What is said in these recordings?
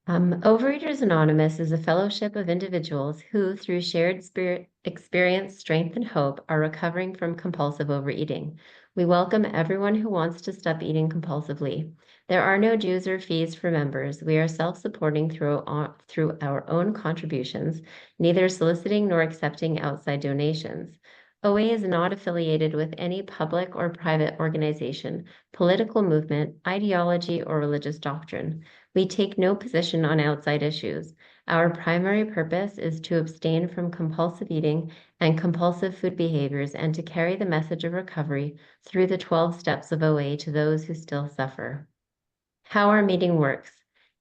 Overeaters Anonymous is a fellowship of individuals who, through shared spirit, experience, strength, and hope, are recovering from compulsive overeating. We welcome everyone who wants to stop eating compulsively. There are no dues or fees for members. We are self-supporting through our own contributions, neither soliciting nor accepting outside donations. OA is not affiliated with any public or private organization, political movement, ideology, or religious doctrine. We take no position on outside issues. Our primary purpose is to abstain from compulsive eating and compulsive food behaviors and to carry the message of recovery through the 12 steps of OA to those who still suffer. How our meeting works.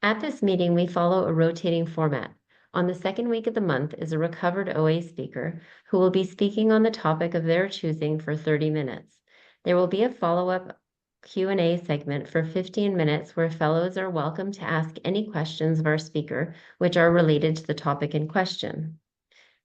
At this meeting, we follow a rotating format. On the second week of the month is a recovered OA speaker who will be speaking on the topic of their choosing for 30 minutes. There will be a follow-up Q&A segment for 15 minutes where fellows are welcome to ask any questions of our speaker which are related to the topic in question.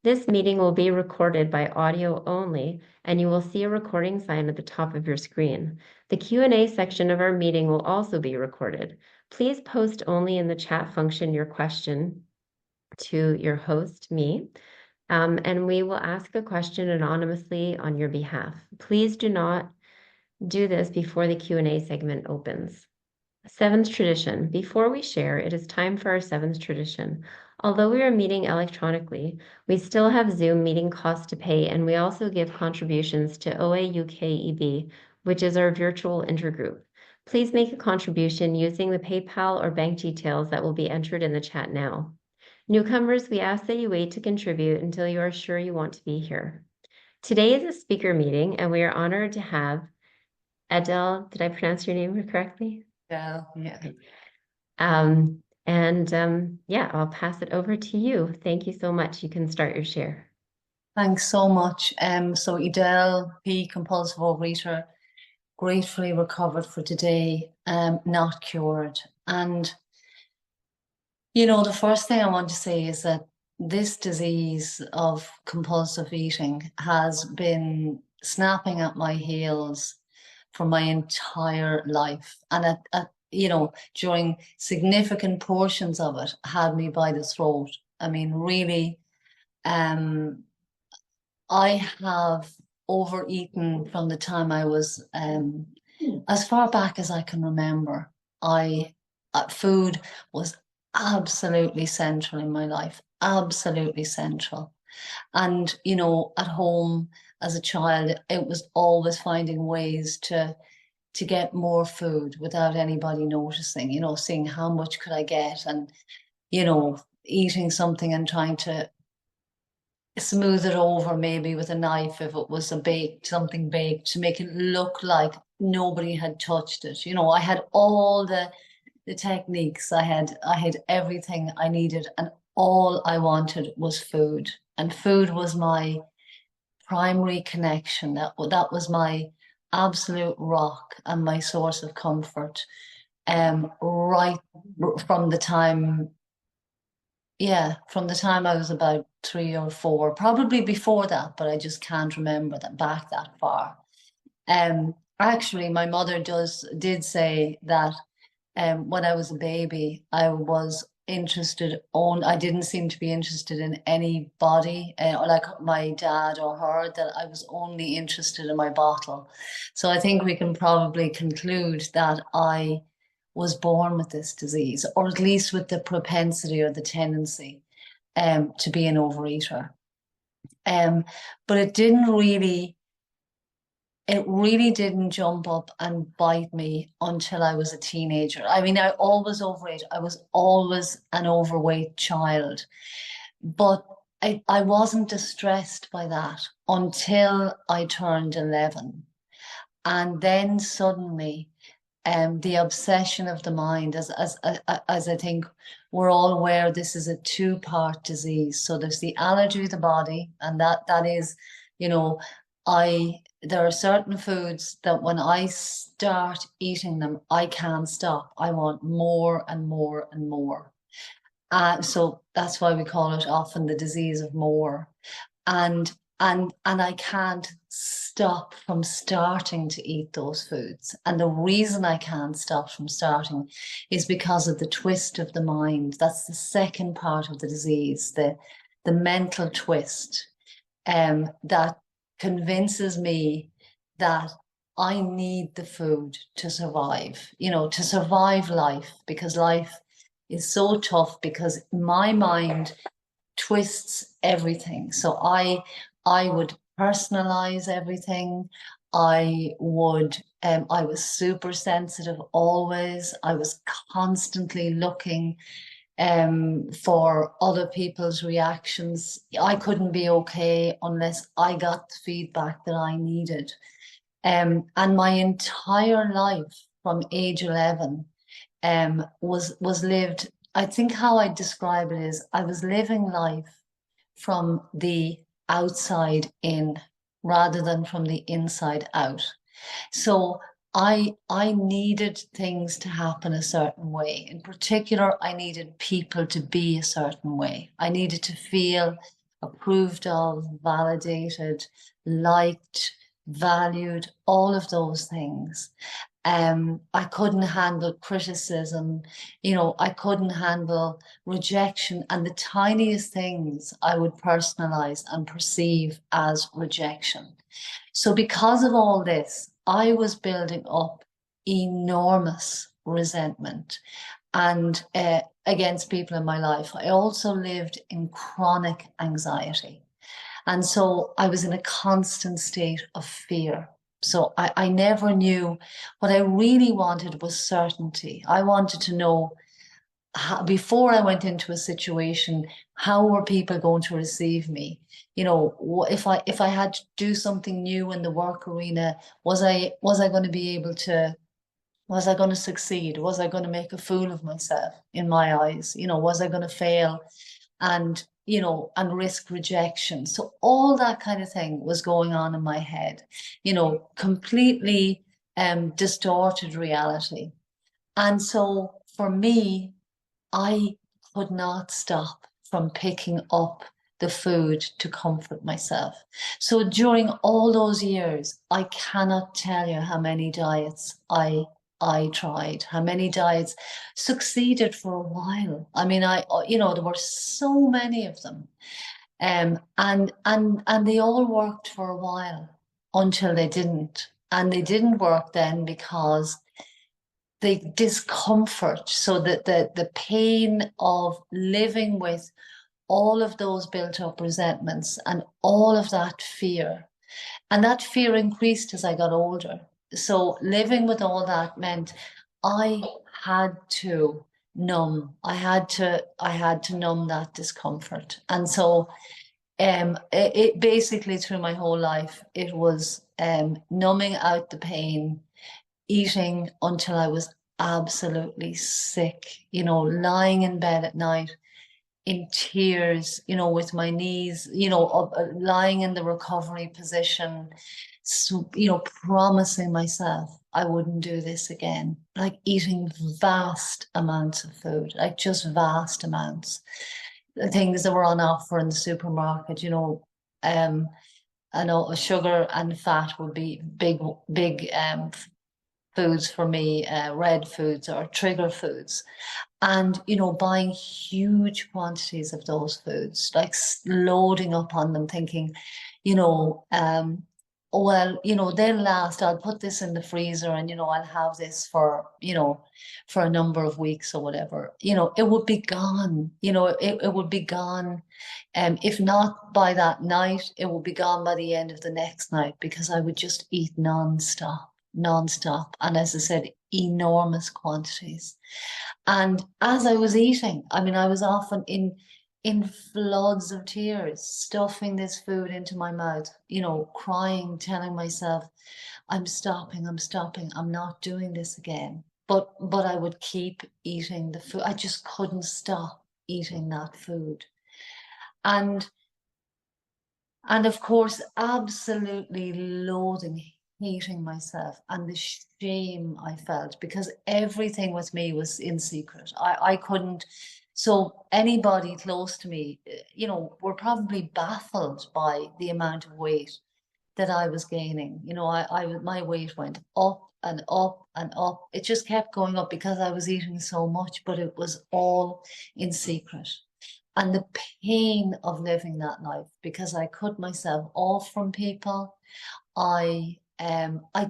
This meeting will be recorded by audio only, and you will see a recording sign at the top of your screen. The Q&A section of our meeting will also be recorded. Please post only in the chat function your question to your host, me, and we will ask a question anonymously on your behalf. Please do not do this before the Q&A segment opens. Seventh tradition. Before we share, it is time for our seventh tradition. Although we are meeting electronically, we still have Zoom meeting costs to pay, and we also give contributions to OA UK which is our virtual intergroup. Please make a contribution using the PayPal or bank details that will be entered in the chat now. Newcomers, we ask that you wait to contribute until you are sure you want to be here. Today is a speaker meeting, and we are honored to have Edel, did I pronounce your name correctly? Yeah, yeah. Yeah, I'll pass it over to you. Thank you so much. You can start your share. Thanks so much. So Edel P, compulsive overeater, gratefully recovered for today, not cured. And the first thing I want to say is that this disease of compulsive eating has been snapping at my heels for my entire life. And during significant portions of it, had me by the throat. I mean, really, I have overeaten from the time I was, as far back as I can remember. Food was absolutely central in my life, absolutely central. And, at home as a child, it was always finding ways to get more food without anybody noticing, seeing how much could I get and, eating something and trying to smooth it over maybe with a knife if it was something baked to make it look like nobody had touched it. I had all the techniques. I had everything I needed, and all I wanted was food. And food was my primary connection. That was my absolute rock and my source of comfort. Right from the time, I was about 3 or 4, probably before that, but I just can't remember that back that far. Actually, my mother did say that when I was a baby, I didn't seem to be interested in anybody, like my dad or her, that I was only interested in my bottle. So I think we can probably conclude that I was born with this disease, or at least with the propensity or the tendency to be an overeater. But it really didn't jump up and bite me until I was a teenager. I mean, I always overate. I was always an overweight child. But I wasn't distressed by that until I turned 11. And then suddenly, the obsession of the mind, as I think we're all aware, this is a two-part disease. So there's the allergy of the body, and that is, there are certain foods that when I start eating them, I can't stop. I want more and more and more. So that's why we call it often the disease of more. And and I can't stop from starting to eat those foods. And the reason I can't stop from starting is because of the twist of the mind. That's the second part of the disease, the mental twist, that convinces me that I need the food to survive, to survive life, because life is so tough because my mind twists everything. So I would personalize everything. I was super sensitive always. I was constantly looking for other people's reactions. I couldn't be okay unless I got the feedback that I needed. And my entire life from age 11 was lived. I think how I describe it is I was living life from the outside in rather than from the inside out. So I needed things to happen a certain way. In particular, I needed people to be a certain way. I needed to feel approved of, validated, liked, valued, all of those things. I couldn't handle criticism, I couldn't handle rejection, and the tiniest things I would personalize and perceive as rejection. So, because of all this, I was building up enormous resentment and against people in my life. I also lived in chronic anxiety. And so I was in a constant state of fear. So I never knew what I really wanted was certainty. I wanted to know how, before I went into a situation, how were people going to receive me? If I had to do something new in the work arena, was I going to be able to? Was I going to succeed? Was I going to make a fool of myself in my eyes? Was I going to fail and risk rejection? So all that kind of thing was going on in my head, completely distorted reality. And so for me, I could not stop from picking up the food to comfort myself. So during all those years, I cannot tell you how many diets I tried, how many diets succeeded for a while. I mean, there were so many of them. And they all worked for a while until they didn't. And they didn't work then because the discomfort, so that the pain of living with all of those built up resentments and all of that fear. And that fear increased as I got older. So living with all that meant I had to I had to numb that discomfort. And so it basically through my whole life, it was numbing out the pain, eating until I was absolutely sick, lying in bed at night in tears, with my knees, lying in the recovery position, so, promising myself I wouldn't do this again, like eating vast amounts of food, like just vast amounts. The things that were on offer in the supermarket, I know sugar and fat would be big foods for me, red foods or trigger foods. And, buying huge quantities of those foods, like loading up on them, thinking, you know, um, well, they'll last. I'll put this in the freezer and, I'll have this for a number of weeks or whatever. It would be gone. It would be gone. If not by that night, it would be gone by the end of the next night because I would just eat nonstop. And as I said, enormous quantities. And as I was eating, I mean, I was often in floods of tears, stuffing this food into my mouth, crying, telling myself, I'm stopping, I'm not doing this again. But I would keep eating the food. I just couldn't stop eating that food. And and of course, absolutely loathing, hating myself and the shame I felt because everything with me was in secret. I couldn't So anybody close to me, were probably baffled by the amount of weight that I was gaining. My weight went up and up and up. It just kept going up because I was eating so much, but it was all in secret. And the pain of living that life because I cut myself off from people. I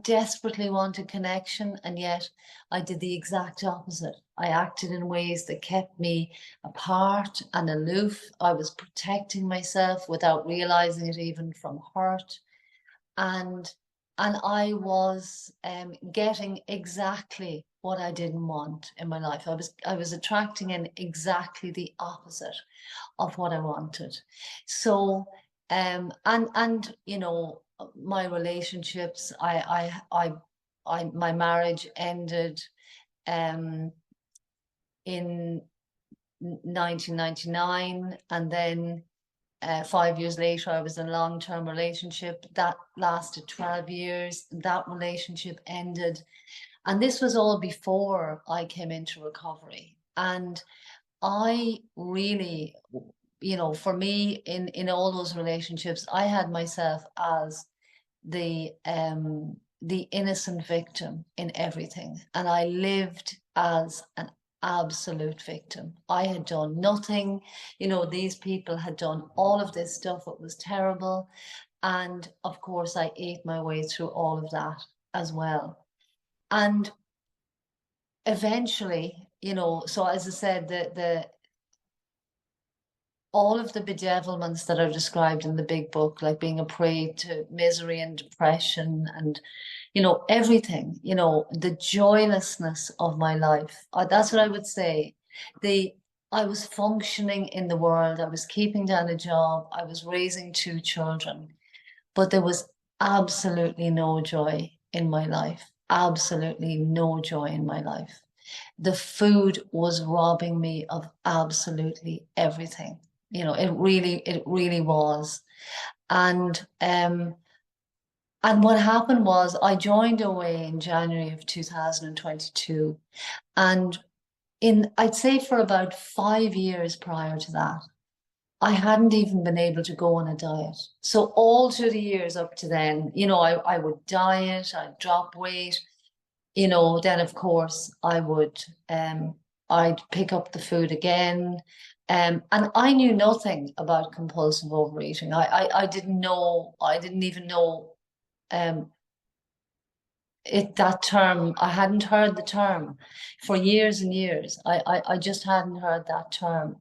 desperately wanted connection, and yet I did the exact opposite. I acted in ways that kept me apart and aloof. I was protecting myself without realizing it even from hurt. And I was getting exactly what I didn't want in my life. I was attracting in exactly the opposite of what I wanted. So, my relationships, my marriage ended um in 1999, and then 5 years later, I was in a long-term relationship that lasted 12 years. That relationship ended, and this was all before I came into recovery. And I really, for me in all those relationships, I had myself as the innocent victim in everything, and I lived as an absolute victim. I had done nothing. These people had done all of this stuff. It was terrible, and of course, I ate my way through all of that as well. And eventually, so as I said, the all of the bedevilments that are described in the big book, like being a prey to misery and depression and, everything, the joylessness of my life. That's what I would say. The I was functioning in the world. I was keeping down a job. I was raising two children, but there was absolutely no joy in my life. Absolutely no joy in my life. The food was robbing me of absolutely everything. It really was. And what happened was I joined OA in January of 2022. And I'd say for about 5 years prior to that, I hadn't even been able to go on a diet. So all through the years up to then, I would diet, I'd drop weight, then of course I'd pick up the food again. And I knew nothing about compulsive overeating. I didn't know, I didn't even know um that term. I hadn't heard the term for years and years. I just hadn't heard that term.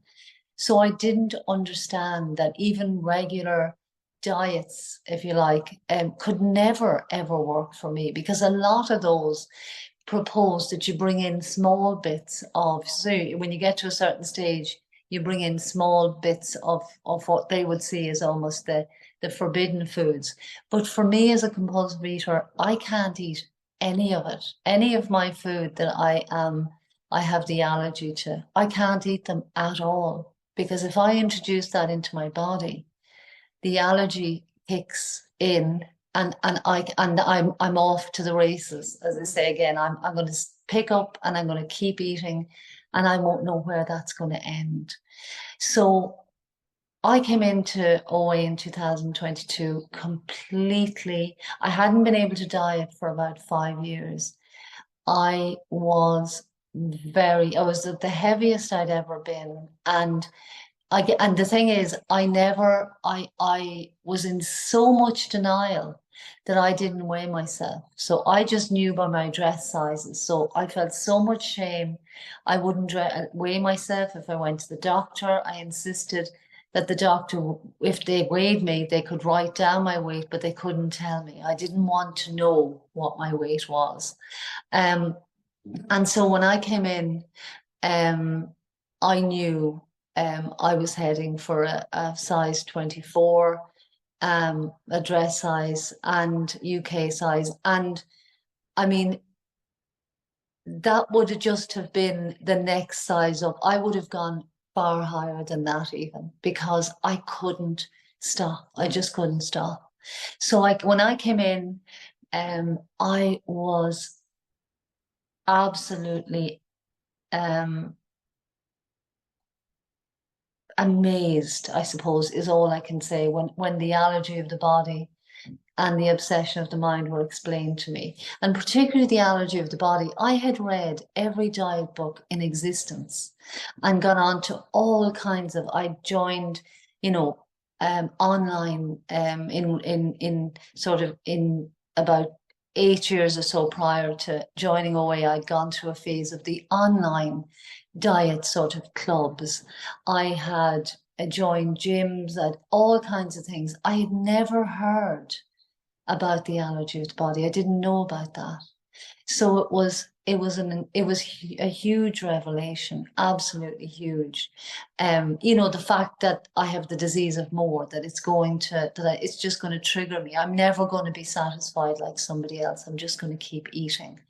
So I didn't understand that even regular diets, if you like, could never ever work for me, because a lot of those propose that you bring in small bits of, so when you get to a certain stage, you bring in small bits of what they would see as almost the forbidden foods. But for me as a compulsive eater, I can't eat any of it. Any of my food that I have the allergy to, I can't eat them at all. Because if I introduce that into my body, the allergy kicks in, and I'm off to the races, as I say again. I'm going to pick up and I'm going to keep eating, and I won't know where that's going to end. So I came into OA in 2022 completely. I hadn't been able to diet for about 5 years. I was I was at the heaviest I'd ever been, and and the thing is, I was in so much denial that I didn't weigh myself. So I just knew by my dress sizes. So I felt so much shame. I wouldn't weigh myself if I went to the doctor. I insisted that the doctor, if they weighed me, they could write down my weight, but they couldn't tell me. I didn't want to know what my weight was. Um, and so when I came in, um, I knew I was heading for a size 24, a dress size and UK size. And I mean, that would have just have been the next size up. I would have gone far higher than that even, because I couldn't stop. I just couldn't stop. So when I came in, I was absolutely um amazed, I suppose, is all I can say when the allergy of the body and the obsession of the mind were explained to me. And particularly the allergy of the body. I had read every diet book in existence and gone on to all kinds of, I joined, you know, online in sort of in about 8 years or so prior to joining OA, I'd gone through a phase of the online diet sort of clubs. I had joined gyms, I had all kinds of things. I had never heard about the allergy of the body. I didn't know about that. So it was a huge revelation, absolutely huge. The fact that I have the disease of more, that it's just going to trigger me. I'm never going to be satisfied like somebody else. I'm just going to keep eating.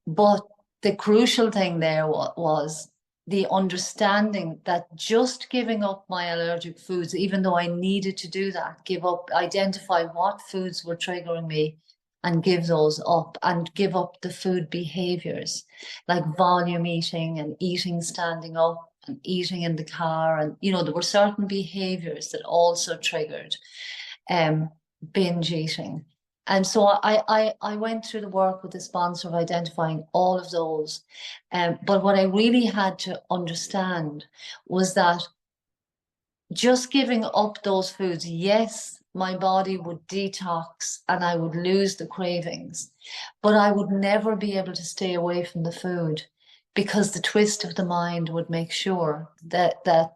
But the crucial thing there was the understanding that just giving up my allergic foods, even though I needed to do that, give up, identify what foods were triggering me and give those up and give up the food behaviors like volume eating and eating standing up and eating in the car. And, there were certain behaviors that also triggered um, binge eating. And so I went through the work with the sponsor of identifying all of those. But what I really had to understand was that just giving up those foods, yes, my body would detox and I would lose the cravings, but I would never be able to stay away from the food because the twist of the mind would make sure that the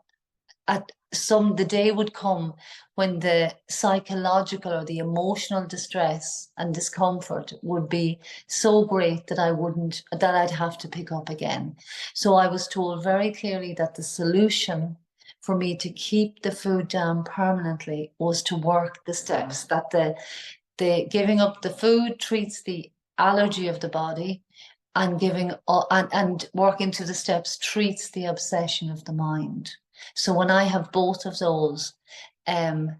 day would come when the psychological or the emotional distress and discomfort would be so great that I'd have to pick up again. So I was told very clearly that the solution for me to keep the food down permanently was to work the steps, that the giving up the food treats the allergy of the body, and and working to the steps treats the obsession of the mind. So when I have both of those, then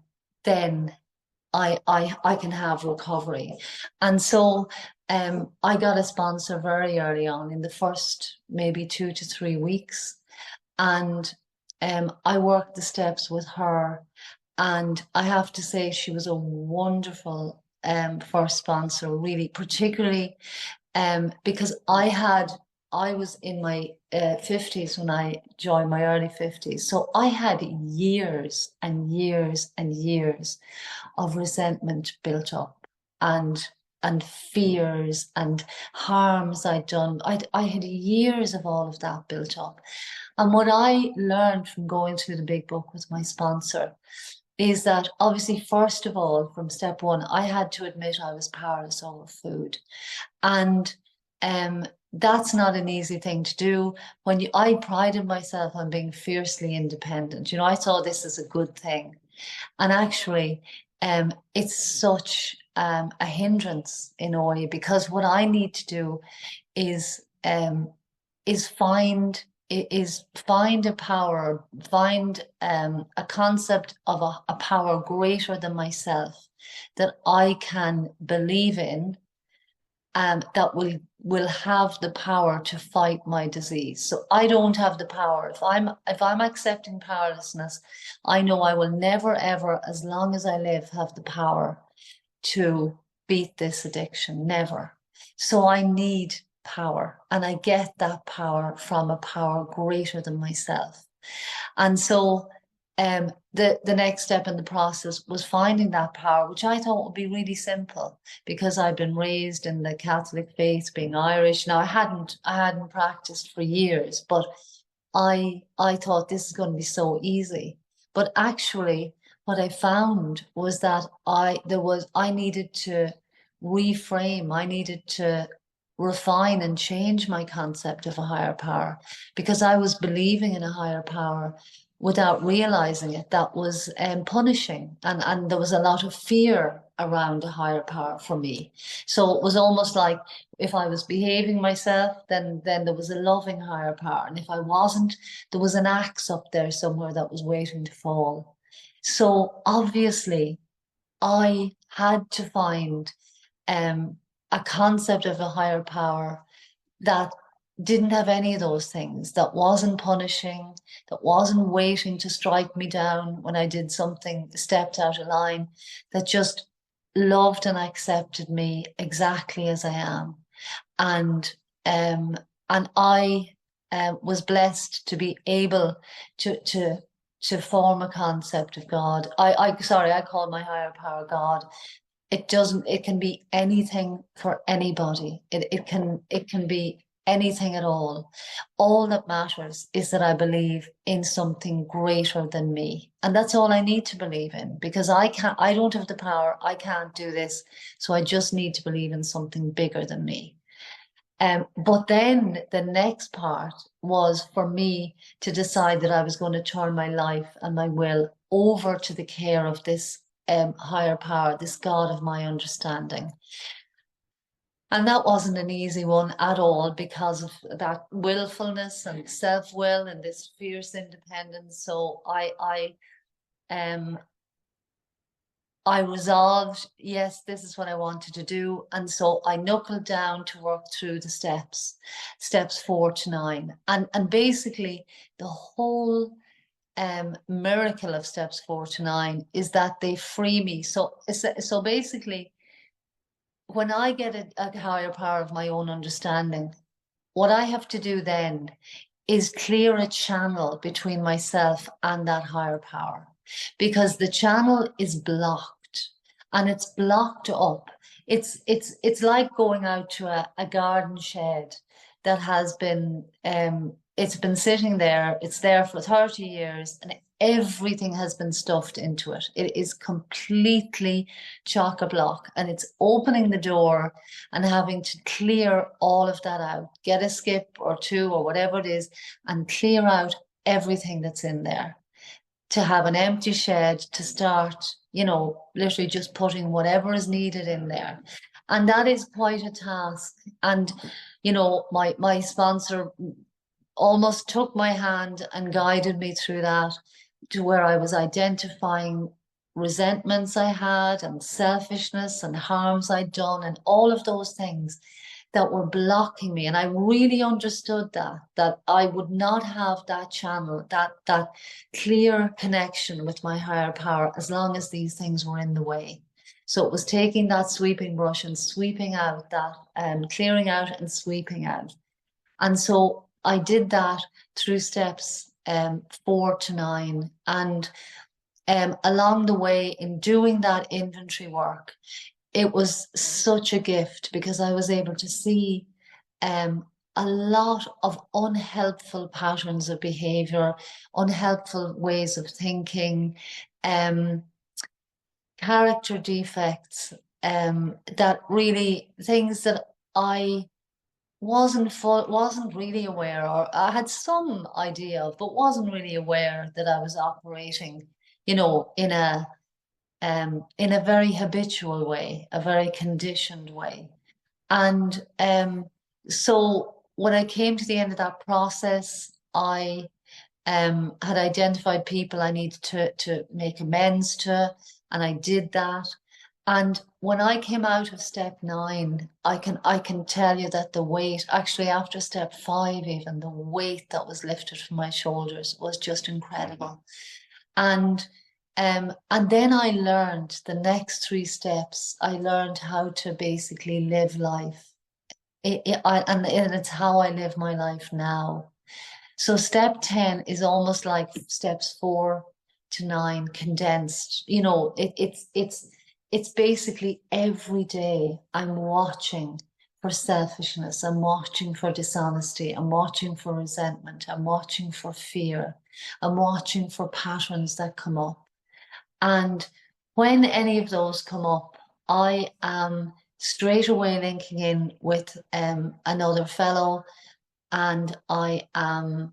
I can have recovery. And so I got a sponsor very early on in the first maybe 2 to 3 weeks. And I worked the steps with her. And I have to say she was a wonderful first sponsor, really, particularly because I was in my 50s when I joined, my early 50s. So I had years and years and years of resentment built up and fears and harms I'd done. I had years of all of that built up. And what I learned from going through the big book with my sponsor is that obviously, first of all, from step one, I had to admit I was powerless over food. And that's not an easy thing to do. I prided myself on being fiercely independent. I saw this as a good thing. And actually, it's such a hindrance in a way, because what I need to do is um, is find find a power, find a concept of a power greater than myself that I can believe in, and that will have the power to fight my disease. So I don't have the power. If I'm accepting powerlessness, I know I will never ever, as long as I live, have the power to beat this addiction. Never. So I need power, and I get that power from a power greater than myself. And so the next step in the process was finding that power, which I thought would be really simple because I'd been raised in the Catholic faith, being Irish. Now I hadn't practiced for years, but I thought this is going to be so easy. But actually, what I found was that I needed to reframe, I needed to refine and change my concept of a higher power, because I was believing in a higher power without realizing it. That was punishing, and there was a lot of fear around a higher power for me. So it was almost like if I was behaving myself, then there was a loving higher power, and if I wasn't, there was an axe up there somewhere that was waiting to fall. So obviously, I had to find um, a concept of a higher power that didn't have any of those things, that wasn't punishing, that wasn't waiting to strike me down when I did something, stepped out of line, that just loved and accepted me exactly as I am. And um and I was blessed to be able to form a concept of God. I call my higher power God. It doesn't, it can be anything for anybody. It can be anything at all. All that matters is that I believe in something greater than me. And that's all I need to believe in, because I don't have the power. I can't do this. So I just need to believe in something bigger than me. But then the next part was for me to decide that I was going to turn my life and my will over to the care of this higher power, this God of my understanding. And that wasn't an easy one at all because of that willfulness and self-will and this fierce independence. So um, I resolved, yes, this is what I wanted to do. And so I knuckled down to work through the steps 4 to 9. And basically the whole miracle of steps 4 to 9 is that they free me. So basically, when I get a higher power of my own understanding, what I have to do then is clear a channel between myself and that higher power, because the channel is blocked, and it's blocked up. It's like going out to a garden shed that has been it's been sitting there, it's there for 30 years, and everything has been stuffed into it. It is completely chock-a-block, and it's opening the door and having to clear all of that out, get a skip or two or whatever it is, and clear out everything that's in there, to have an empty shed to start, literally just putting whatever is needed in there. And that is quite a task. And, my sponsor almost took my hand and guided me through that, to where I was identifying resentments I had and selfishness and harms I'd done and all of those things that were blocking me. And I really understood that I would not have that channel, that clear connection with my higher power, as long as these things were in the way. So it was taking that sweeping brush and sweeping out that, clearing out and sweeping out. And so I did that through steps 4 to 9. And along the way, in doing that inventory work, it was such a gift, because I was able to see a lot of unhelpful patterns of behavior, unhelpful ways of thinking, um, character defects, that really, things that I wasn't really aware, or I had some idea of, but wasn't really aware that I was operating, in a very habitual way, a very conditioned way. And so when I came to the end of that process, I had identified people I needed to make amends to, and I did that. And when I came out of step 9, I can tell you that the weight, actually after step 5, even the weight that was lifted from my shoulders was just incredible. And then I learned the next 3 steps. I learned how to basically live life. And it's how I live my life now. So step 10 is almost like steps 4 to 9 condensed. It's basically every day I'm watching for selfishness, I'm watching for dishonesty, I'm watching for resentment, I'm watching for fear, I'm watching for patterns that come up. And when any of those come up, I am straight away linking in with another fellow, and um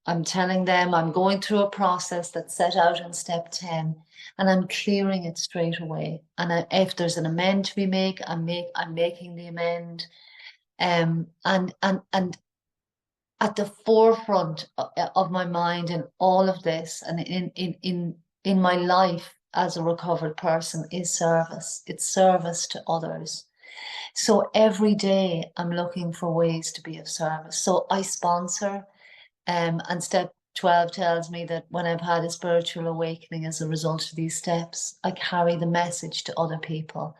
I'm telling them I'm going through a process that's set out in step 10, and I'm clearing it straight away. And if there's an amend to be made, I'm making the amend. And at the forefront of my mind in all of this, and in my life as a recovered person, is service. It's service to others. So every day I'm looking for ways to be of service. So I sponsor, and step 12 tells me that when I've had a spiritual awakening as a result of these steps, I carry the message to other people.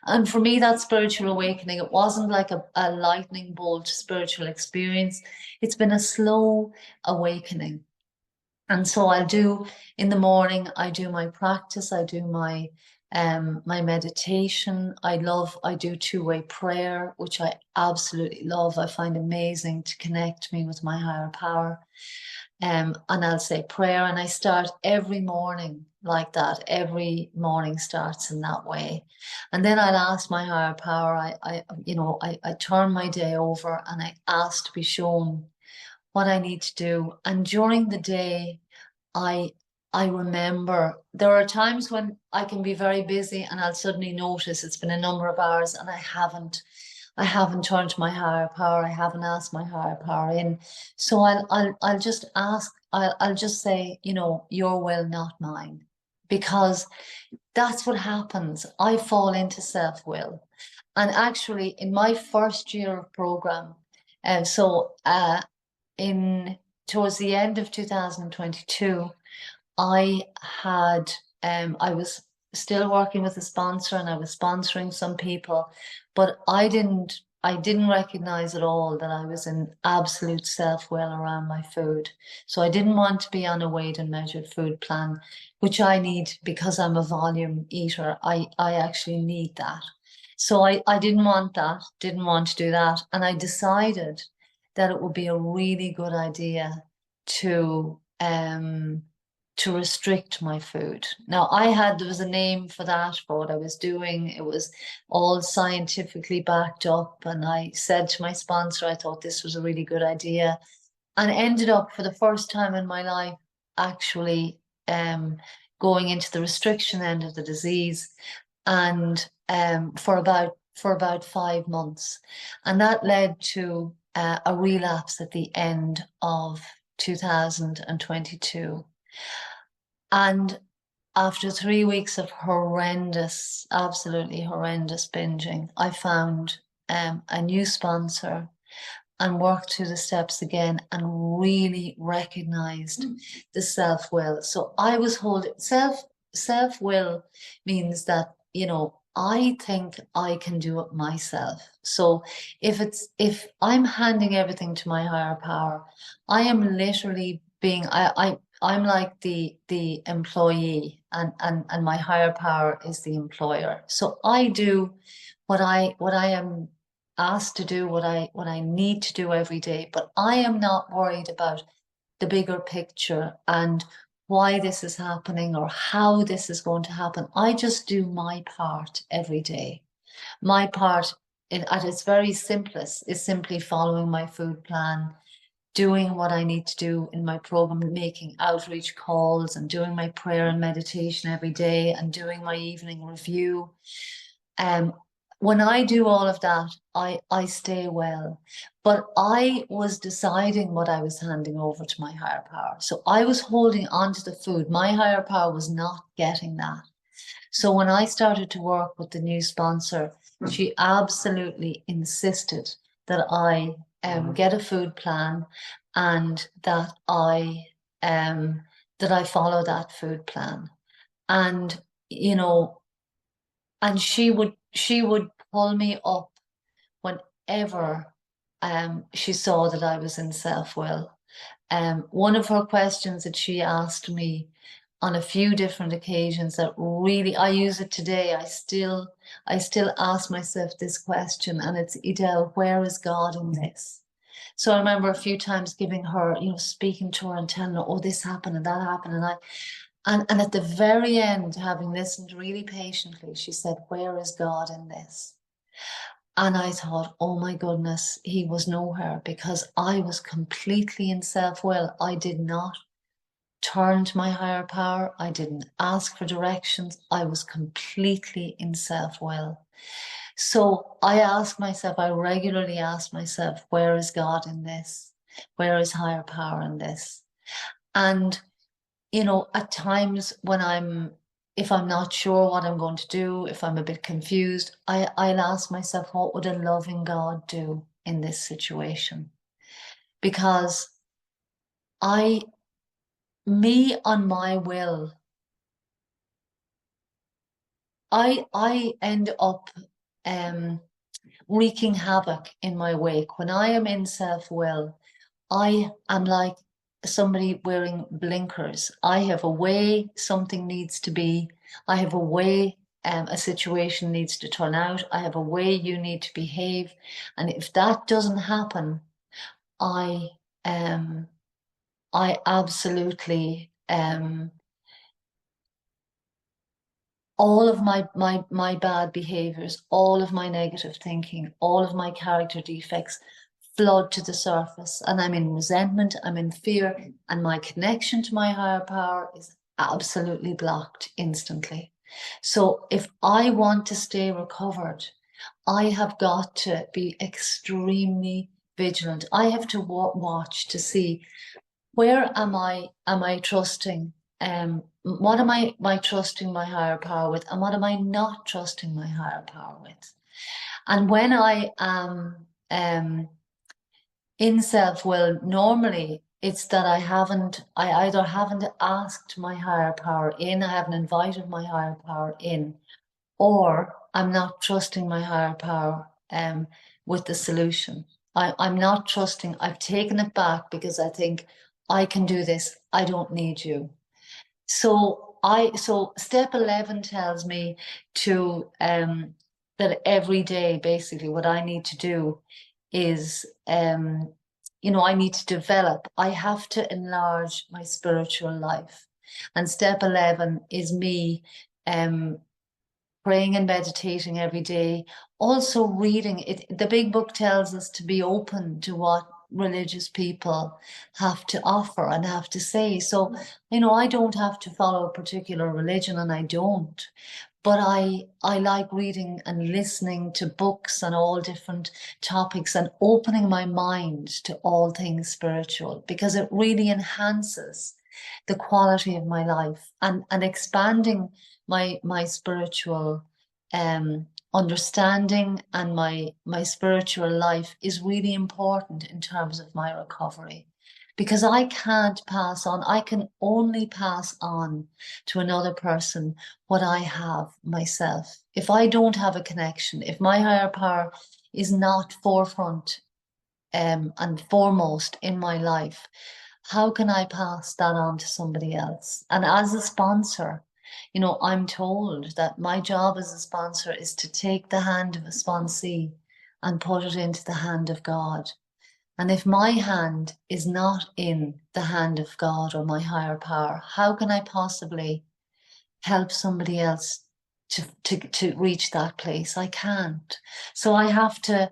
And for me, that spiritual awakening, it wasn't like a lightning bolt spiritual experience. It's been a slow awakening. And so I'll do in the morning, I do my practice, I do my meditation. I do two-way prayer, which I absolutely love. I find amazing to connect me with my higher power. And I'll say prayer, and I start every morning like that. Every morning starts in that way. And then I'll ask my higher power, I turn my day over and I ask to be shown what I need to do. And during the day, I I remember there are times when I can be very busy and I'll suddenly notice it's been a number of hours and I haven't turned to my higher power. I haven't asked my higher power in. So I'll just ask, I'll just say, your will, not mine. Because that's what happens. I fall into self-will. And actually, in my first year of program, and in towards the end of 2022, I was still working with a sponsor and I was sponsoring some people, but I didn't recognize at all that I was in absolute self-will around my food. So I didn't want to be on a weighed and measured food plan, which I need because I'm a volume eater. I actually need that. So I didn't want that, didn't want to do that. And I decided that it would be a really good idea to to restrict my food. Now, there was a name for that, for what I was doing. It was all scientifically backed up. And I said to my sponsor, I thought this was a really good idea. And ended up for the first time in my life, actually going into the restriction end of the disease, and for about 5 months. And that led to a relapse at the end of 2022. And after 3 weeks of horrendous, absolutely horrendous binging, I found a new sponsor and worked through the steps again and really recognized the self-will. So I was holding self-will means that, I think I can do it myself. So if I'm handing everything to my higher power, I am literally I'm like the employee, and my higher power is the employer. So I do what I am asked to do, what I need to do every day, but I am not worried about the bigger picture and why this is happening or how this is going to happen. I just do my part every day. My part at its very simplest is simply following my food plan, doing what I need to do in my program, making outreach calls and doing my prayer and meditation every day and doing my evening review. When I do all of that, I stay well. But I was deciding what I was handing over to my higher power. So I was holding on to the food. My higher power was not getting that. So when I started to work with the new sponsor, she absolutely insisted that I get a food plan and that I follow that food plan. And you know, and she would pull me up whenever she saw that I was in self-will. One of her questions that she asked me on a few different occasions that really I use it today. I still ask myself this question, and it's, Edel, where is God in this? So I remember a few times giving her, speaking to her and telling her, oh, this happened and that happened. And at the very end, having listened really patiently, she said, where is God in this? And I thought, oh my goodness, he was nowhere, because I was completely in self-will. I did not turn to my higher power. I didn't ask for directions. I was completely in self-will. So I regularly ask myself, where is God in this? Where is higher power in this? And, at times when I'm if I'm not sure what I'm going to do, if I'm a bit confused, I'll ask myself, what would a loving God do in this situation? Because me on my will, I end up wreaking havoc in my wake. When I am in self-will, I am like somebody wearing blinkers. I have a way something needs to be. I have a way a situation needs to turn out. I have a way you need to behave. And if that doesn't happen, I um I absolutely all of my bad behaviors, all of my negative thinking, all of my character defects flood to the surface, and I'm in resentment, I'm in fear, and my connection to my higher power is absolutely blocked instantly. So if I want to stay recovered, I have got to be extremely vigilant. I have to watch to see, where am I trusting, what am I trusting my higher power with, and what am I not trusting my higher power with? And when I am in self-will, normally it's that I either haven't asked my higher power in, I haven't invited my higher power in, or I'm not trusting my higher power with the solution. I'm not trusting, I've taken it back because I think I can do this, I don't need you. So step 11 tells me to that every day basically what I need to do is I need to develop. I have to enlarge my spiritual life. And step 11 is me praying and meditating every day. Also reading it. The big book tells us to be open to what religious people have to offer and have to say. So, I don't have to follow a particular religion, and I don't. But I like reading and listening to books on all different topics and opening my mind to all things spiritual, because it really enhances the quality of my life, and expanding my spiritual understanding and my spiritual life is really important in terms of my recovery, because I can't pass on. I can only pass on to another person what I have myself. If I don't have a connection, if my higher power is not forefront and foremost in my life, how can I pass that on to somebody else? And as a sponsor, I'm told that my job as a sponsor is to take the hand of a sponsee and put it into the hand of God. And if my hand is not in the hand of God or my higher power, how can I possibly help somebody else to reach that place? I can't. So I have to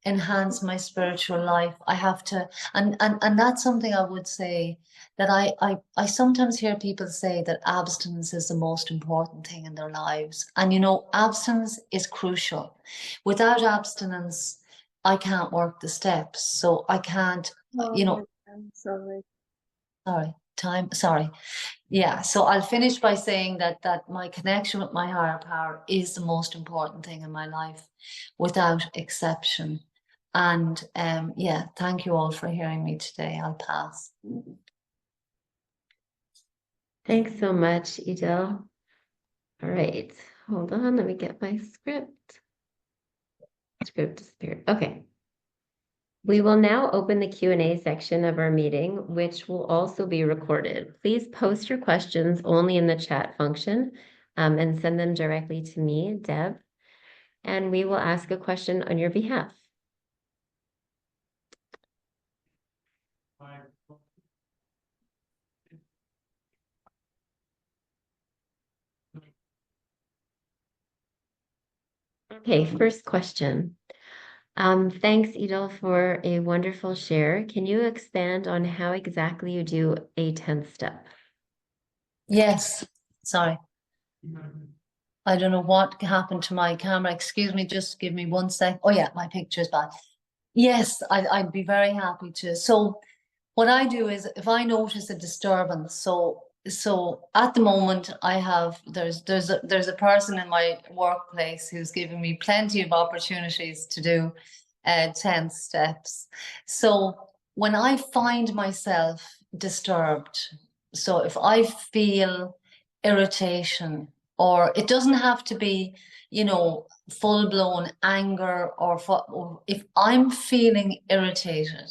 enhance my spiritual life. I have to, and that's something I would say, that I sometimes hear people say that abstinence is the most important thing in their lives. And abstinence is crucial. Without abstinence, I can't work the steps. So I can't, I'm sorry. sorry. Yeah, so I'll finish by saying that my connection with my higher power is the most important thing in my life, without exception. And yeah, thank you all for hearing me today. I'll pass. Thanks so much, Edel. All right, hold on, let me get my script. Script disappeared. Okay. We will now open the Q&A section of our meeting, which will also be recorded. Please post your questions only in the chat function and send them directly to me, Deb, and we will ask a question on your behalf. Okay, first question. Thanks, Edel, for a wonderful share. Can you expand on how exactly you do a 10th step? Yes, sorry. I don't know what happened to my camera. Excuse me, just give me 1 sec. Oh yeah, my picture's back. Yes, I'd be very happy to. So what I do is, if I notice a disturbance, so so at the moment I have there's a person in my workplace who's given me plenty of opportunities to do 10 steps. So when I find myself disturbed, so if I feel irritation, or it doesn't have to be, full-blown anger, or if I'm feeling irritated,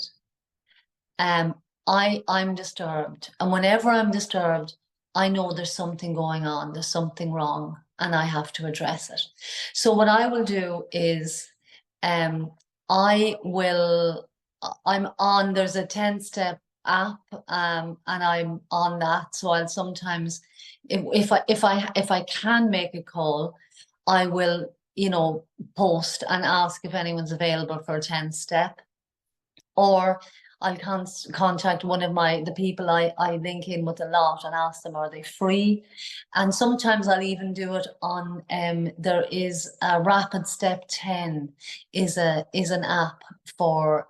um, I'm disturbed, and whenever I'm disturbed, I know there's something going on, there's something wrong, and I have to address it. So what I will do is, um, I will. I'm on. There's a 10-step app, and I'm on that. So I'll sometimes, if I can make a call, I will, post and ask if anyone's available for a 10-step, or I'll contact one of the people I link in with a lot and ask them, are they free? And sometimes I'll even do it on, there is a Rapid Step 10 is an app for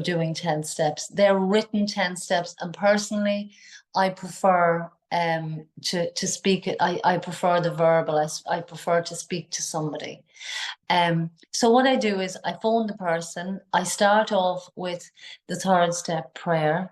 doing 10 steps. They're written 10 steps, and personally I prefer to speak it. I prefer the verbal. I prefer to speak to somebody. So what I do is I phone the person. I start off with the third step prayer.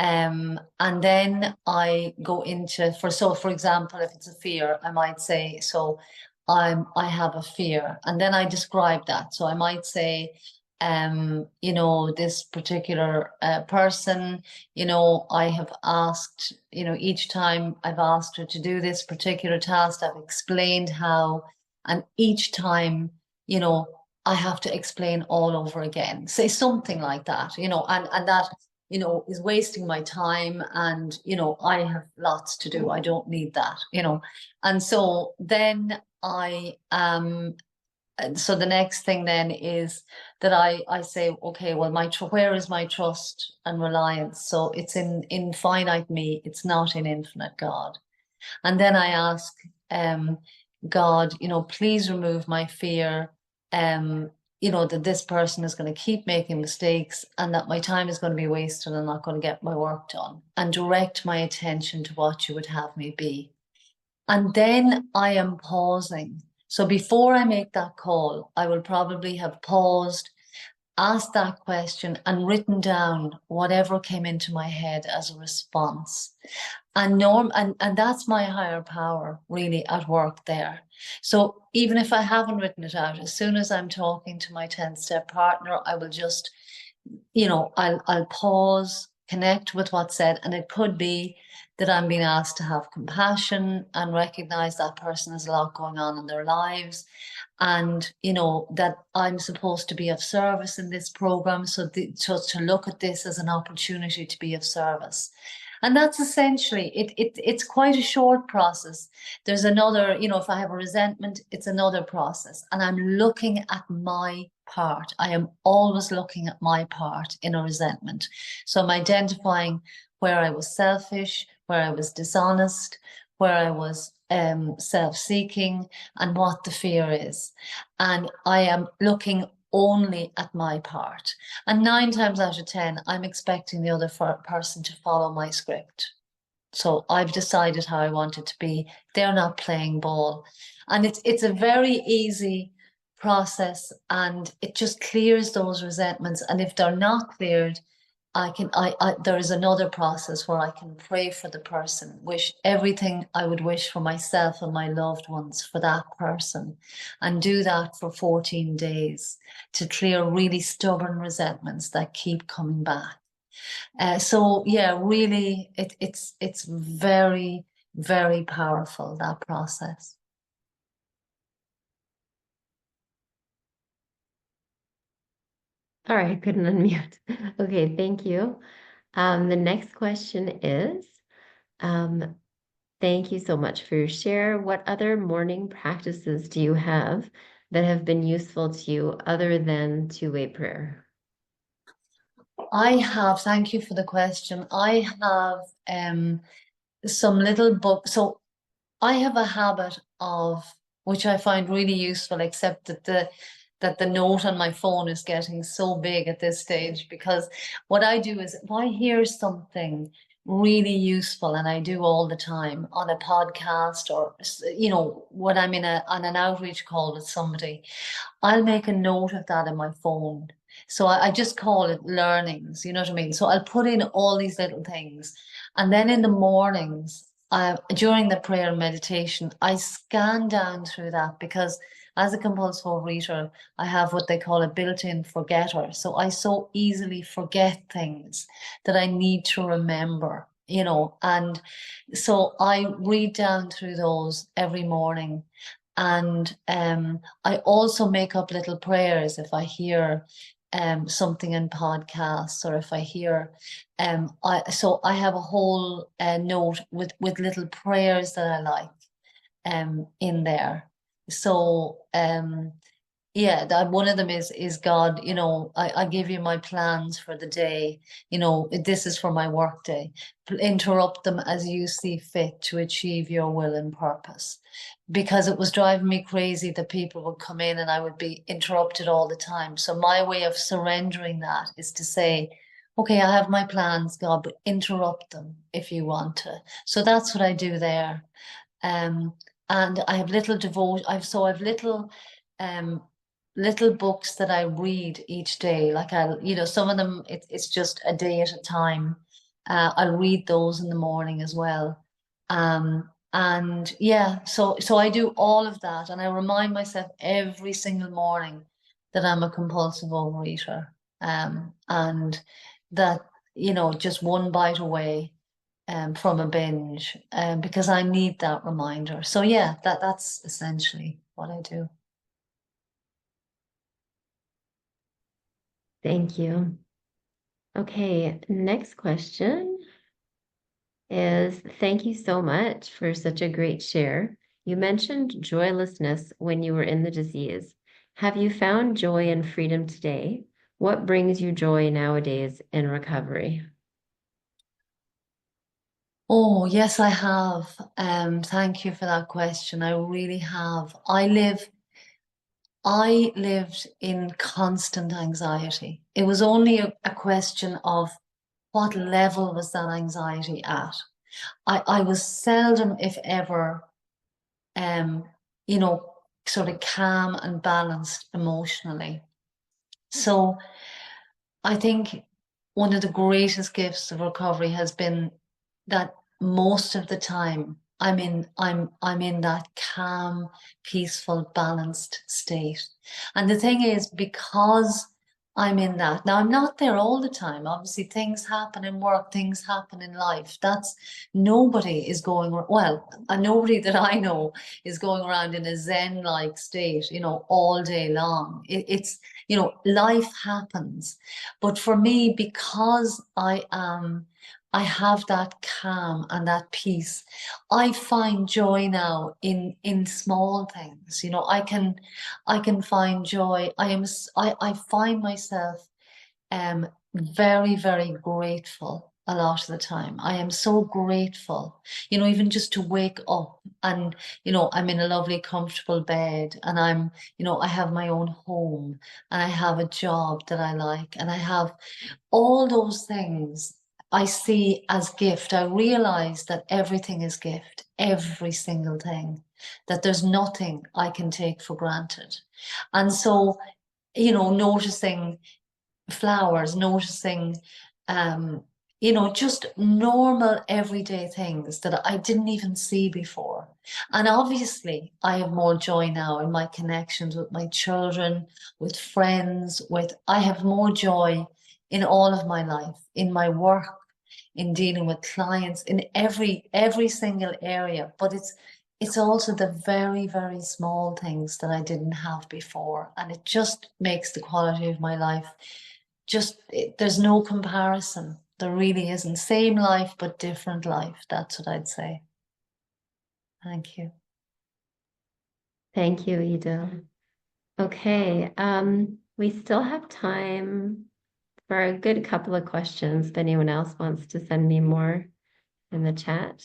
And then I go into, for example, if it's a fear, I might say, so I have a fear, and then I describe that. So I might say, this particular person, I have asked, each time I've asked her to do this particular task, I've explained how, and each time, I have to explain all over again. Say something like that, and that, is wasting my time, and, I have lots to do. I don't need that, And so then so the next thing then is that I say, okay, well, where is my trust and reliance? So it's in finite me, it's not in infinite God. And then I ask, God, please remove my fear, that this person is going to keep making mistakes, and that my time is going to be wasted and I'm not going to get my work done, and direct my attention to what you would have me be. And then I am pausing. So before I make that call, I will probably have paused, asked that question, and written down whatever came into my head as a response. And that's my higher power really at work there. So even if I haven't written it out, as soon as I'm talking to my 10-step partner, I will just, I'll pause, connect with what's said, and it could be that I'm being asked to have compassion and recognize that person has a lot going on in their lives, and that I'm supposed to be of service in this program, so to look at this as an opportunity to be of service. And that's essentially it's quite a short process. There's another, if I have a resentment, it's another process, and I'm looking at my part. I am always looking at my part in a resentment. So I'm identifying where I was selfish, where I was dishonest, where I was self-seeking, and what the fear is. And I am looking only at my part. And 9 times out of 10, I'm expecting the other person to follow my script. So I've decided how I want it to be. They're not playing ball. And it's a very easy process, and it just clears those resentments. And if they're not cleared, there is another process where I can pray for the person, wish everything I would wish for myself and my loved ones for that person, and do that for 14 days to clear really stubborn resentments that keep coming back. So yeah, really, it's very, very powerful, that process. All right, couldn't unmute. Okay, thank you. The next question is, thank you so much for your share. What other morning practices do you have that have been useful to you other than two-way prayer? Thank you for the question. I have some little books. So I have a habit of, which I find really useful, except that the note on my phone is getting so big at this stage, because what I do is if I hear something really useful, and I do all the time on a podcast, or when I'm on an outreach call with somebody, I'll make a note of that in my phone. So I just call it learnings, you know what I mean? So I'll put in all these little things. And then in the mornings, during the prayer and meditation, I scan down through that because as a compulsive overeater, I have what they call a built-in forgetter. So I so easily forget things that I need to remember, and so I read down through those every morning. And I also make up little prayers if I hear something in podcasts, or if I hear I have a whole note with little prayers that I like in there. So yeah, that one of them is God, I give you my plans for the day. This is for my work day. Interrupt them as you see fit to achieve your will and purpose. Because it was driving me crazy that people would come in and I would be interrupted all the time. So my way of surrendering that is to say, okay, I have my plans, God, but interrupt them if you want to. So that's what I do there. Um, and I have little devotion. I've um little books that I read each day. Like some of them it's just a day at a time. I'll read those in the morning as well. And yeah, so I do all of that, and I remind myself every single morning that I'm a compulsive overeater. And that, just one bite away from a binge, because I need that reminder. So yeah, that's essentially what I do. Thank you. Okay, next question is thank you so much for such a great share. You mentioned joylessness when you were in the disease. Have you found joy and freedom today? What brings you joy nowadays in recovery? Oh, yes, I have. Thank you for that question. I really have. I lived in constant anxiety. It was only a question of what level was that anxiety at. I was seldom, if ever, um, you know, sort of calm and balanced emotionally. So I think one of the greatest gifts of recovery has been that most of the time I'm in that calm, peaceful, balanced state. And the thing is, because I'm in that, now I'm not there all the time. Obviously, things happen in work, things happen in life. That's nobody is going, well, and nobody that I know is going around in a Zen-like state, all day long. Life happens. But for me, because I have that calm and that peace, I find joy now in small things. I can find joy. I find myself very, very grateful a lot of the time. I am so grateful, even just to wake up and, I'm in a lovely, comfortable bed, and I have my own home, and I have a job that I like, and I have all those things I see as gift. I realize that everything is gift, every single thing, that there's nothing I can take for granted. And so, noticing flowers, noticing, um, just normal everyday things that I didn't even see before. And obviously, I have more joy now in my connections with my children, with friends, I have more joy in all of my life, in my work, in dealing with clients, in every single area. But it's also the very, very small things that I didn't have before. And it just makes the quality of my life there's no comparison. There really isn't. Same life, but different life. That's what I'd say. Thank you. Thank you, Edel. Okay, we still have time for a good couple of questions if anyone else wants to send me more in the chat.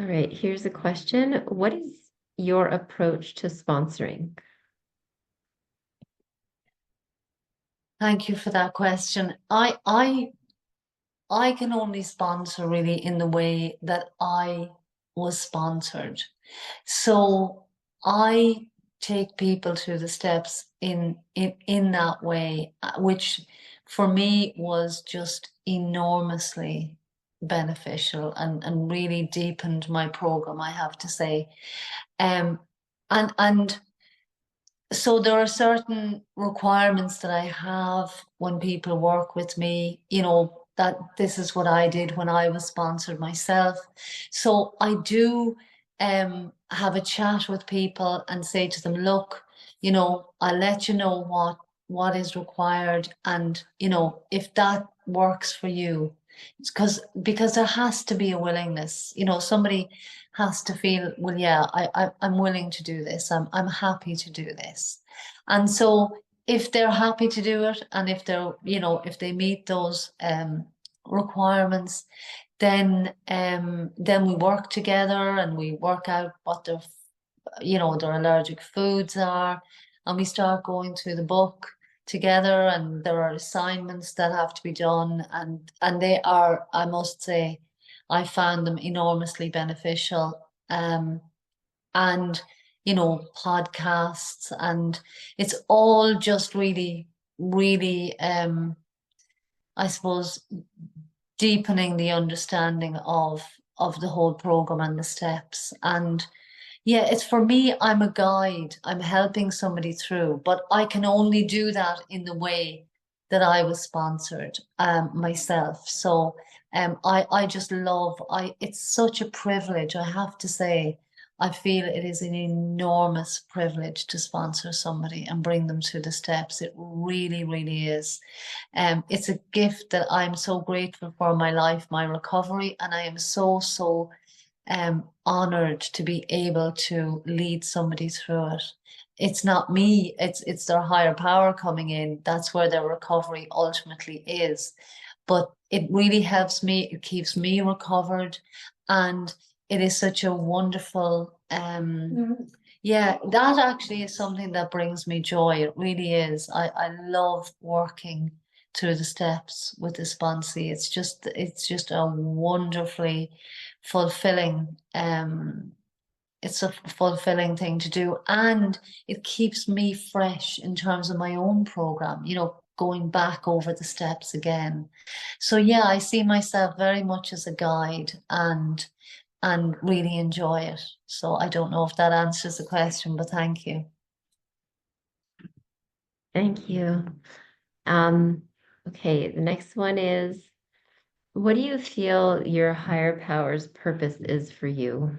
right, here's a question. What is your approach to sponsoring? Thank you for that question. I can only sponsor really in the way that I was sponsored. So I take people through the steps in that way, which for me was just enormously beneficial and really deepened my program, I have to say. Um, and so there are certain requirements that I have when people work with me, that this is what I did when I was sponsored myself. So I do have a chat with people and say to them, look, I'll let you know what is required, and if that works for you. It's because there has to be a willingness. Somebody has to feel, well, yeah, I'm willing to do this. I'm happy to do this. And so if they're happy to do it, and if they meet those requirements, then we work together and we work out what their allergic foods are, and we start going through the book together, and there are assignments that have to be done, and they are, I must say, I found them enormously beneficial. And podcasts, and it's all just really, really, I suppose, deepening the understanding of the whole program and the steps. And yeah, it's, for me, I'm a guide. I'm helping somebody through, but I can only do that in the way that I was sponsored myself. So I just love, it's such a privilege, I have to say. I feel it is an enormous privilege to sponsor somebody and bring them through the steps. It really, really is. It's a gift that I'm so grateful for in my life, my recovery, and I am so, so honored to be able to lead somebody through it. It's not me, it's their higher power coming in. That's where their recovery ultimately is. But it really helps me, it keeps me recovered, and it is such a wonderful yeah, that actually is something that brings me joy. It really is. I love working through the steps with the sponsee. It's just a wonderfully fulfilling it's a fulfilling thing to do, and it keeps me fresh in terms of my own program, going back over the steps again. So yeah, I see myself very much as a guide, and really enjoy it. So I don't know if that answers the question, but thank you. Thank you. Um, okay, the next one is, what do you feel your higher power's purpose is for you?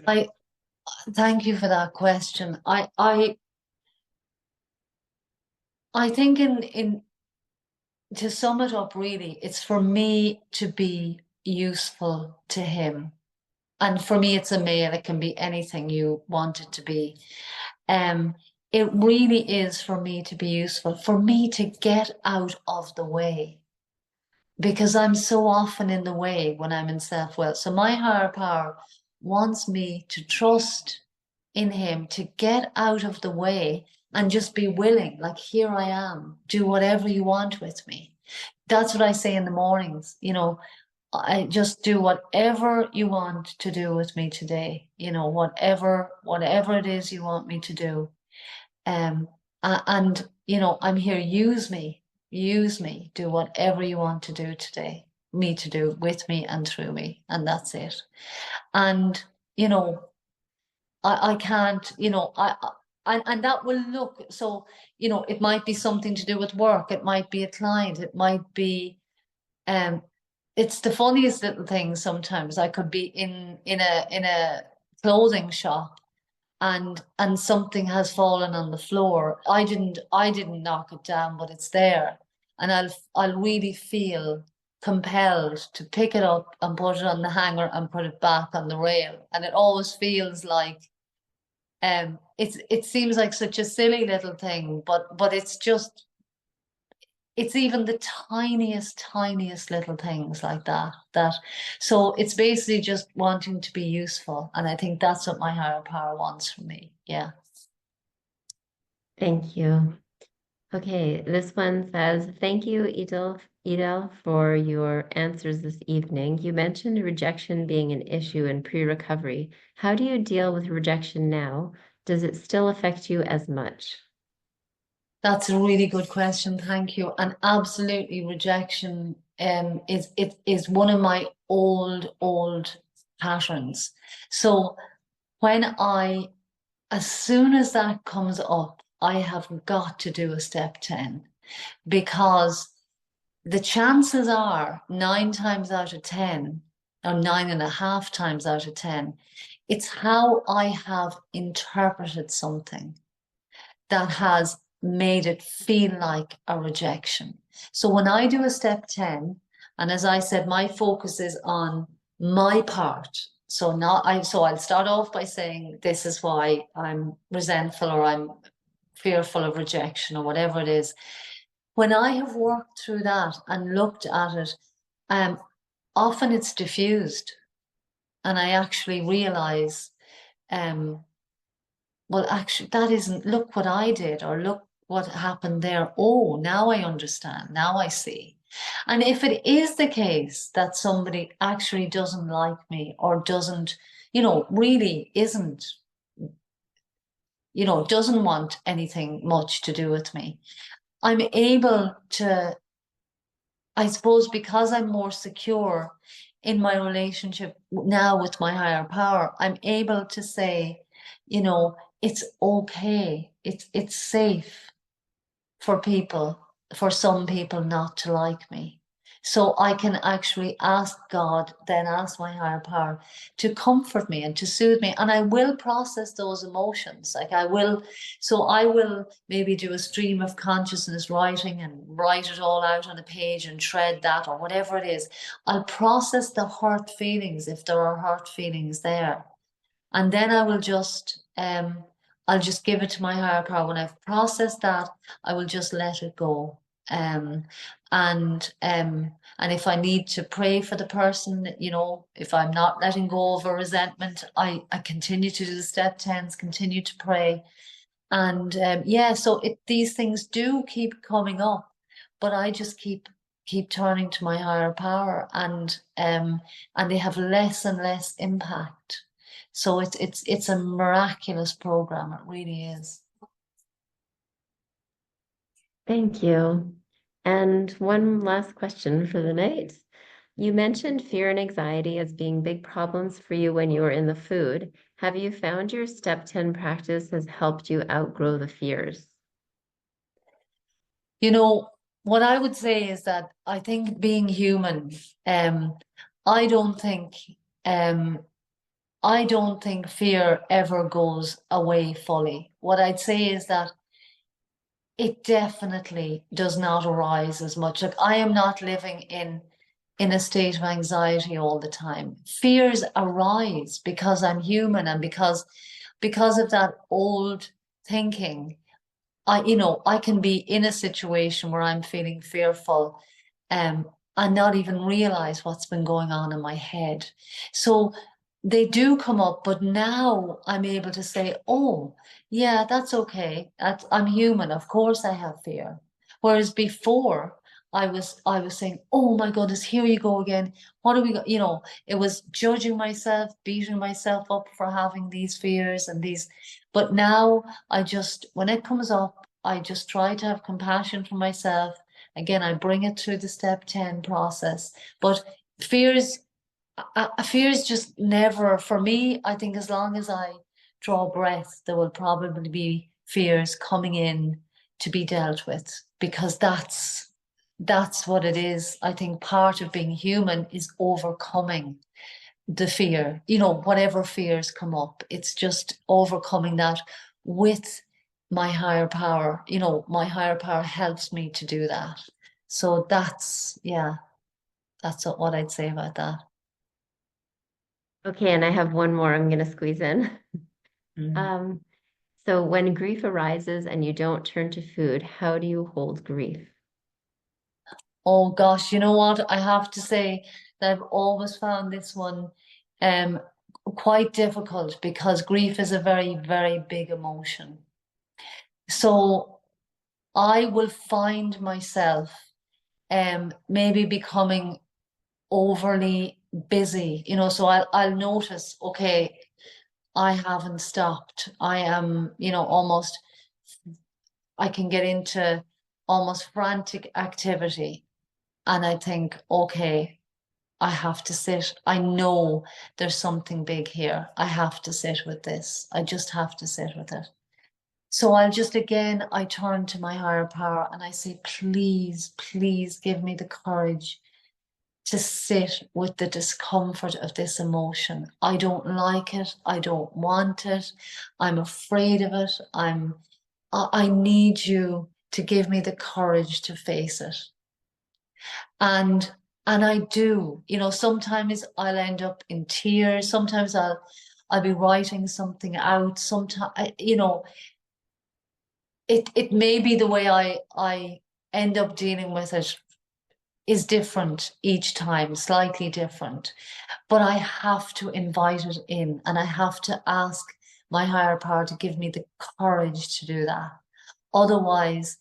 I thank you for that question. I think in to sum it up, really, it's for me to be useful to him. And for me, it's a male, it can be anything you want it to be. Um, it really is for me to be useful, for me to get out of the way, because I'm so often in the way when I'm in self-will. So my higher power wants me to trust in him, to get out of the way and just be willing, like, here I am, do whatever you want with me. That's what I say in the mornings, I just do whatever you want to do with me today, whatever it is you want me to do. And I'm here, use me, do whatever you want to do today, me to do with me and through me, and that's it. And I can't, and that will look, so it might be something to do with work, it might be a client, it might be um it's the funniest little thing. Sometimes I could be in a clothing shop, and something has fallen on the floor. I didn't knock it down, but it's there. And I'll really feel compelled to pick it up and put it on the hanger and put it back on the rail. And it always feels like it seems like such a silly little thing, but it's just it's even the tiniest little things like that. So it's basically just wanting to be useful. And I think that's what my higher power wants from me. Yeah. Thank you. Okay, this one says, thank you, Edel, for your answers this evening. You mentioned rejection being an issue in pre-recovery. How do you deal with rejection now? Does it still affect you as much? That's a really good question. Thank you. And absolutely rejection is one of my old patterns. So when as soon as that comes up, I have got to do a step 10 because the chances are 9 times out of 10, or 9.5 times out of 10, it's how I have interpreted something that has made it feel like a rejection. So when I do a step 10, and as I said, my focus is on my part. So I'll start off by saying this is why I'm resentful or I'm fearful of rejection or whatever it is. When I have worked through that and looked at it, often it's diffused, and I actually realize, well, actually, that isn't, look what I did, or look what happened there. Oh, now I understand. Now I see. And if it is the case that somebody actually doesn't like me or doesn't, really isn't, doesn't want anything much to do with me, I'm able to, I suppose, because I'm more secure in my relationship now with my higher power, I'm able to say, it's okay. It's safe for some people not to like me. So I can actually ask God, then ask my higher power to comfort me and to soothe me. And I will process those emotions. So I will maybe do a stream of consciousness writing and write it all out on a page and shred that or whatever it is. I'll process the hurt feelings if there are hurt feelings there. And then I'll just give it to my higher power. When I've processed that, I will just let it go. Um, and if I need to pray for the person, if I'm not letting go of a resentment, I continue to do the step 10s, continue to pray. And so these things do keep coming up, but I just keep turning to my higher power, and they have less and less impact. So it's a miraculous program. It really is. Thank you. And one last question for the night. You mentioned fear and anxiety as being big problems for you when you were in the food. Have you found your step 10 practice has helped you outgrow the fears? What I would say is that I think being human, um, I don't think um I don't think fear ever goes away fully. What I'd say is that it definitely does not arise as much. Like I am not living in a state of anxiety all the time. Fears arise because I'm human and because of that old thinking. I can be in a situation where I'm feeling fearful, um, and not even realize what's been going on in my head. So they do come up, but now I'm able to say, oh, yeah, that's okay. I'm human. Of course I have fear. Whereas before I was saying, oh my goodness, here you go again. What do we got? It was judging myself, beating myself up for having these fears and these. But now when it comes up, I just try to have compassion for myself. Again, I bring it through the step 10 process. But fears fears just never, for me, I think as long as I draw breath, there will probably be fears coming in to be dealt with because that's what it is. I think part of being human is overcoming the fear, whatever fears come up. It's just overcoming that with my higher power. My higher power helps me to do that. So that's what I'd say about that. Okay, and I have one more I'm going to squeeze in. Mm. Um, so when grief arises and you don't turn to food, how do you hold grief? Oh gosh, you know what? I have to say that I've always found this one um quite difficult because grief is a very, very big emotion. So I will find myself maybe becoming overly busy, so I'll notice, okay, I haven't stopped. I am, almost I can get into almost frantic activity. And I think, okay, I have to sit. I know there's something big here. I have to sit with this. I just have to sit with it. So I turn to my higher power and I say, please, please give me the courage to sit with the discomfort of this emotion. I don't like it. I don't want it. I'm afraid of it. I need you to give me the courage to face it. And I do, sometimes I'll end up in tears. Sometimes I'll be writing something out. Sometimes, it may be the way I end up dealing with it is different each time, slightly different. But I have to invite it in and I have to ask my higher power to give me the courage to do that. Otherwise,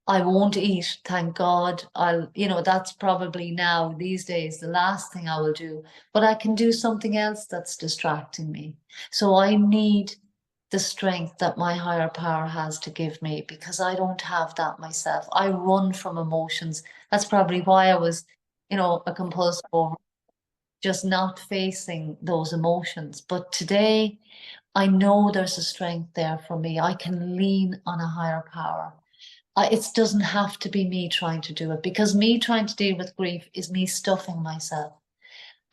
I won't eat, thank God. That's probably now, these days, the last thing I will do. But I can do something else that's distracting me. So I need the strength that my higher power has to give me because I don't have that myself. I run from emotions. That's probably why I was, a compulsive over just not facing those emotions. But today, I know there's a strength there for me. I can lean on a higher power. It doesn't have to be me trying to do it because me trying to deal with grief is me stuffing myself.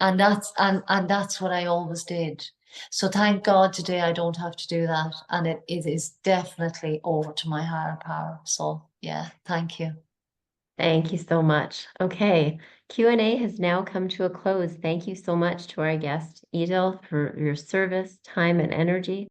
And that's what I always did. So thank God today I don't have to do that. And it is definitely over to my higher power. So yeah, thank you. Thank you so much. Okay, Q&A has now come to a close. Thank you so much to our guest, Edel, for your service, time, and energy.